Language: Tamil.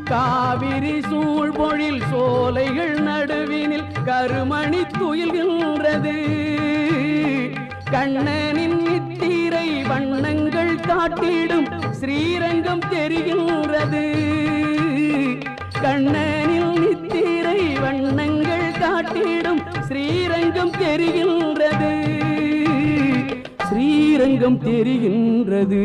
காவிரி சூழ்பொழில் சோலைகள் நடுவினில் கருமணி துயில்கின்றது. கண்ணனின் நித்திரை வண்ணங்கள் காட்டிடும் ஸ்ரீரங்கம் தெரிகின்றது. கண்ணனின் நித்திரை வண்ணங்கள் காட்டிடும் ஸ்ரீரங்கம் தெரிகின்றது. ஸ்ரீரங்கம் தெரிகின்றது.